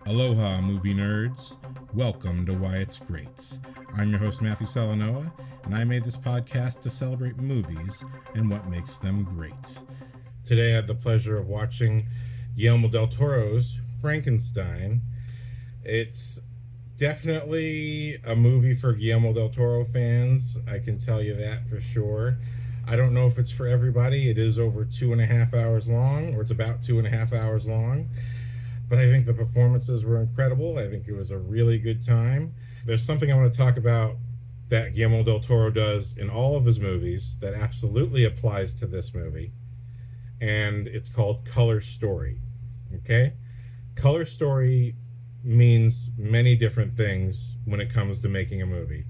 Aloha, movie nerds. Welcome to Why It's Great. I'm your host, Matthew Salanoa, and I made this podcast to celebrate movies and what makes them great. Today, I had the pleasure of watching Guillermo del Toro's Frankenstein. It's definitely a movie for Guillermo del Toro fans. I can tell you that for sure. I don't know if it's for everybody. It is over 2.5 hours long, or it's about 2.5 hours long. But I think the performances were incredible. I think it was a really good time. There's something I want to talk about that Guillermo del Toro does in all of his movies that absolutely applies to this movie. And it's called color story. Okay? Color story means many different things when it comes to making a movie.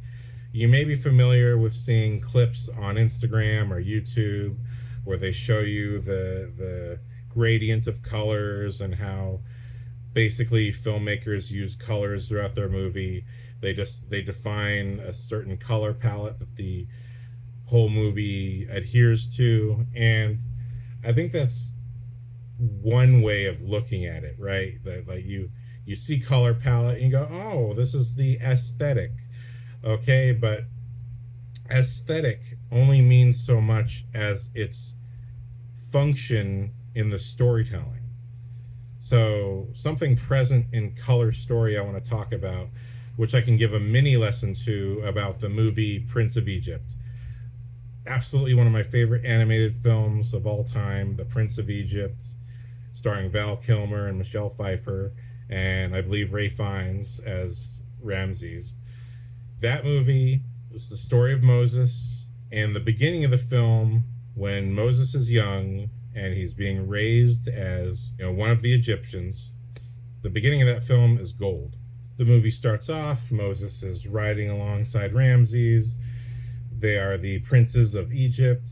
You may be familiar with seeing clips on Instagram or YouTube where they show you the gradient of colors and how basically filmmakers use colors throughout their movie. They define a certain color palette that the whole movie adheres to, and I think that's one way of looking at it, right? That like you see color palette and you go, oh, this is the aesthetic. Okay, but aesthetic only means so much as its function in the storytelling. So something present in color story I want to talk about, which I can give a mini lesson to about the movie Prince of Egypt. Absolutely one of my favorite animated films of all time, The Prince of Egypt, starring Val Kilmer and Michelle Pfeiffer, and I believe Ray Fiennes as Ramses. That movie is the story of Moses, and the beginning of the film, when Moses is young and he's being raised as, one of the Egyptians. The beginning of that film is gold. The movie starts off, Moses is riding alongside Ramses. They are the princes of Egypt,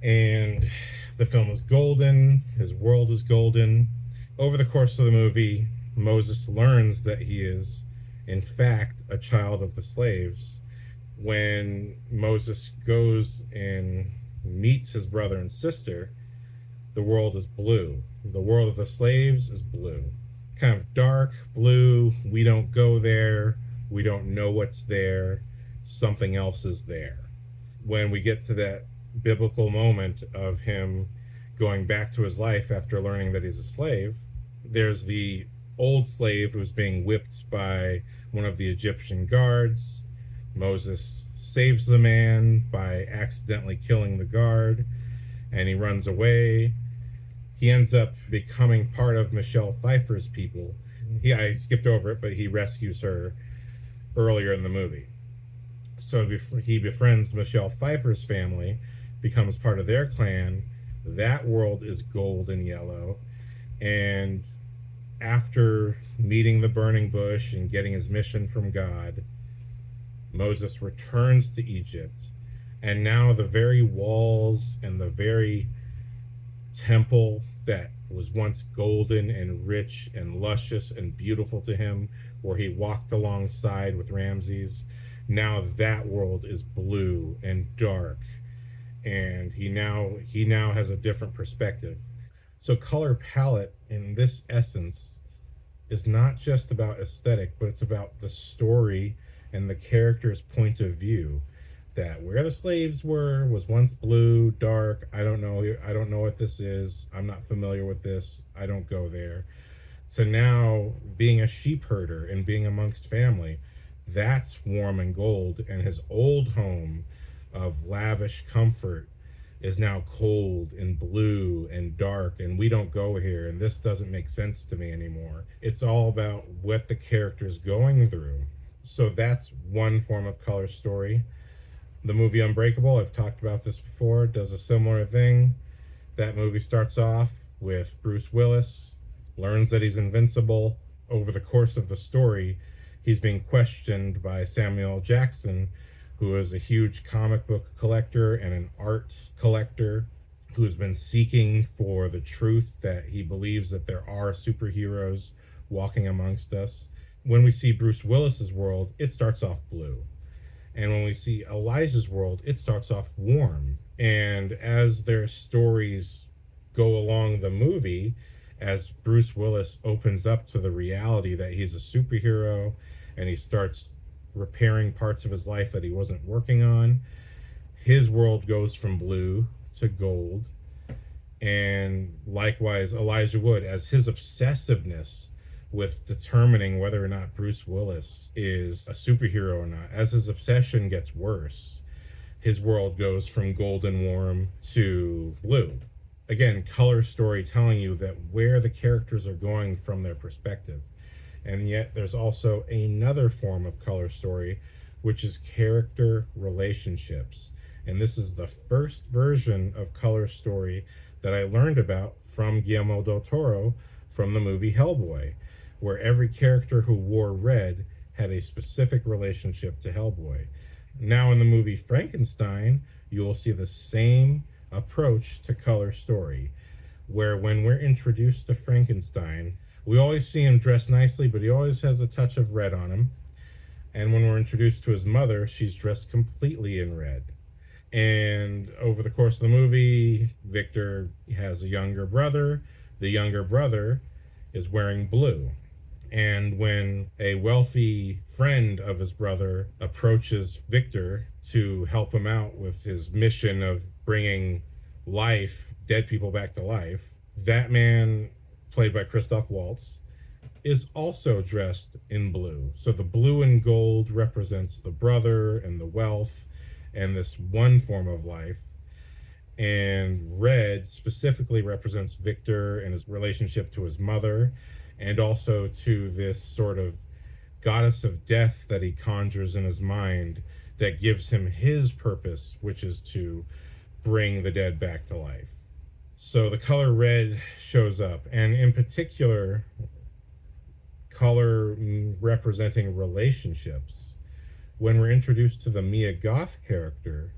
and the film is golden. His world is golden. Over the course of the movie, Moses learns that he is, in fact, a child of the slaves. When Moses goes and meets his brother and sister, the world is blue. The world of the slaves is blue. Kind of dark blue. We don't go there. We don't know what's there. Something else is there. When we get to that biblical moment of him going back to his life after learning that he's a slave, there's the old slave who's being whipped by one of the Egyptian guards. Moses saves the man by accidentally killing the guard, and he runs away. He ends up becoming part of Michelle Pfeiffer's people. I skipped over it, but he rescues her earlier in the movie. So he befriends Michelle Pfeiffer's family, becomes part of their clan. That world is gold and yellow. And after meeting the burning bush and getting his mission from God, Moses returns to Egypt. And now the very walls and the very temple that was once golden and rich and luscious and beautiful to him, where he walked alongside with Ramses, now that world is blue and dark, and he now has a different perspective. So color palette in this essence is not just about aesthetic, but it's about the story and the character's point of view. That where the slaves were was once blue, dark. I don't know what this is. I'm not familiar with this. I don't go there. So now being a sheep herder and being amongst family, that's warm and gold. And his old home of lavish comfort is now cold and blue and dark, and we don't go here, and this doesn't make sense to me anymore. It's all about what the character's going through. So that's one form of color story. The movie Unbreakable, I've talked about this before, does a similar thing. That movie starts off with Bruce Willis, learns that he's invincible. Over the course of the story, he's being questioned by Samuel L. Jackson, who is a huge comic book collector and an art collector who's been seeking for the truth that he believes that there are superheroes walking amongst us. When we see Bruce Willis's world, it starts off blue. And when we see Elijah's world, it starts off warm. And as their stories go along the movie, as Bruce Willis opens up to the reality that he's a superhero and he starts repairing parts of his life that he wasn't working on, his world goes from blue to gold. And likewise, Elijah Wood, as his obsessiveness with determining whether or not Bruce Willis is a superhero or not, as his obsession gets worse, his world goes from gold and warm to blue. Again, color story telling you that where the characters are going from their perspective. And yet there's also another form of color story, which is character relationships. And this is the first version of color story that I learned about from Guillermo del Toro from the movie Hellboy, where every character who wore red had a specific relationship to Hellboy. Now in the movie Frankenstein, you will see the same approach to color story, where when we're introduced to Frankenstein, we always see him dressed nicely, but he always has a touch of red on him. And when we're introduced to his mother, she's dressed completely in red. And over the course of the movie, Victor has a younger brother. The younger brother is wearing blue. And when a wealthy friend of his brother approaches Victor to help him out with his mission of bringing dead people back to life, that man, played by Christoph Waltz, is also dressed in blue. So the blue and gold represents the brother and the wealth and this one form of life. And red specifically represents Victor and his relationship to his mother, and also to this sort of goddess of death that he conjures in his mind that gives him his purpose, which is to bring the dead back to life. So the color red shows up, and in particular, color representing relationships. When we're introduced to the Mia Goth character,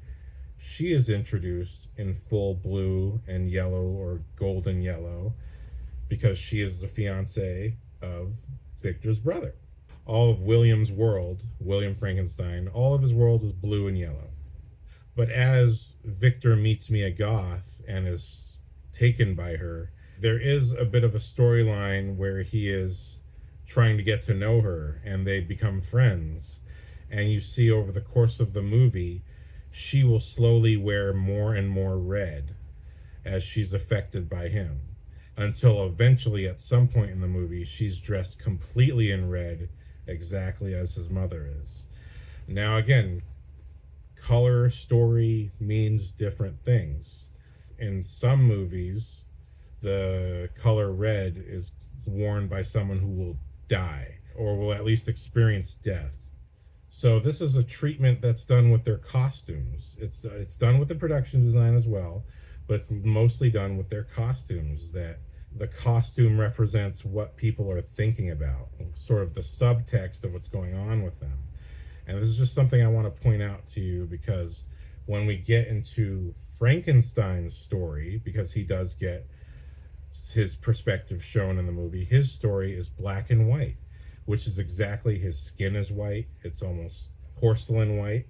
she is introduced in full blue and yellow or golden yellow because she is the fiance of Victor's brother. All of William's world, William Frankenstein, all of his world is blue and yellow. But as Victor meets Mia Goth and is taken by her, there is a bit of a storyline where he is trying to get to know her and they become friends. And you see over the course of the movie, she will slowly wear more and more red as she's affected by him, until eventually at some point in the movie she's dressed completely in red, exactly as his mother is. Now again, color story means different things. In some movies, the color red is worn by someone who will die or will at least experience death. So this is a treatment that's done with their costumes. It's done with the production design as well, but it's mostly done with their costumes. That the costume represents what people are thinking about, sort of the subtext of what's going on with them. And this is just something I want to point out to you, because when we get into Frankenstein's story, because he does get his perspective shown in the movie, his story is black and white, which is exactly, his skin is white. It's almost porcelain white,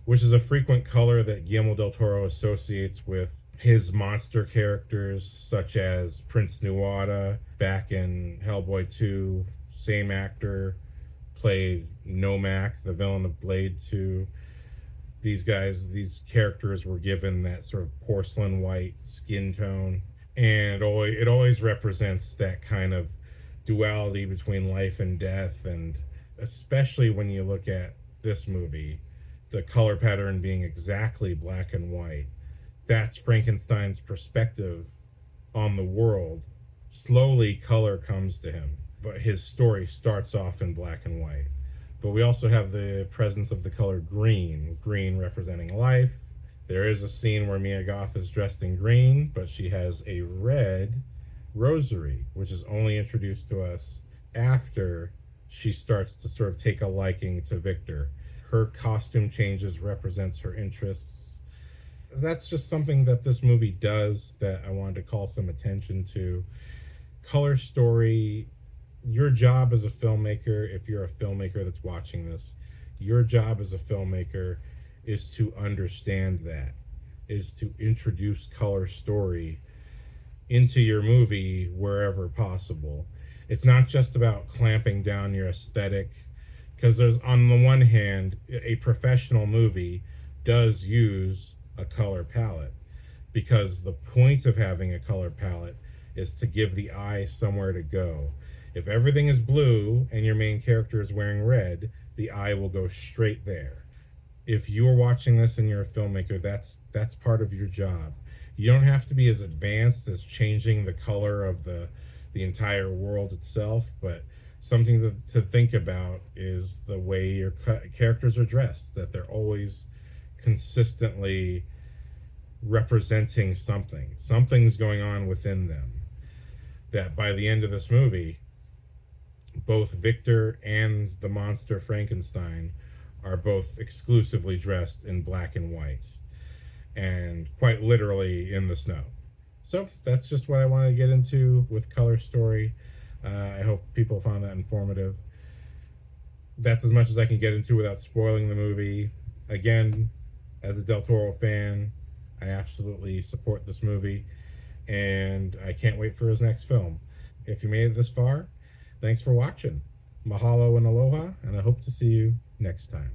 which is a frequent color that Guillermo del Toro associates with his monster characters, such as Prince Nuada back in Hellboy 2. Same actor played Nomak, the villain of Blade 2. These characters were given that sort of porcelain white skin tone. And it always represents that kind of duality between life and death. And especially when you look at this movie, the color pattern being exactly black and white, that's Frankenstein's perspective on the world. Slowly color comes to him, but his story starts off in black and white. But we also have the presence of the color green representing life. There is a scene where Mia Goth is dressed in green, but she has a red rosary, which is only introduced to us after she starts to sort of take a liking to Victor. Her costume changes represents her interests. That's just something that this movie does that I wanted to call some attention to. Color story, your job as a filmmaker, if you're a filmmaker that's watching this, your job as a filmmaker is to understand that, is to introduce color story into your movie wherever possible. It's not just about clamping down your aesthetic, because there's, on the one hand, a professional movie does use a color palette, because the point of having a color palette is to give the eye somewhere to go. If everything is blue and your main character is wearing red, the eye will go straight there. If you're watching this and you're a filmmaker, that's part of your job. You don't have to be as advanced as changing the color of the entire world itself, but something to think about is the way your characters are dressed, that they're always consistently representing something. Something's going on within them. That by the end of this movie, both Victor and the monster Frankenstein are both exclusively dressed in black and white, and quite literally in the snow. So that's just what I wanted to get into with Color Story. I hope people found that informative. That's as much as I can get into without spoiling the movie. Again, as a Del Toro fan, I absolutely support this movie, and I can't wait for his next film. If you made it this far, thanks for watching. Mahalo and aloha, and I hope to see you next time.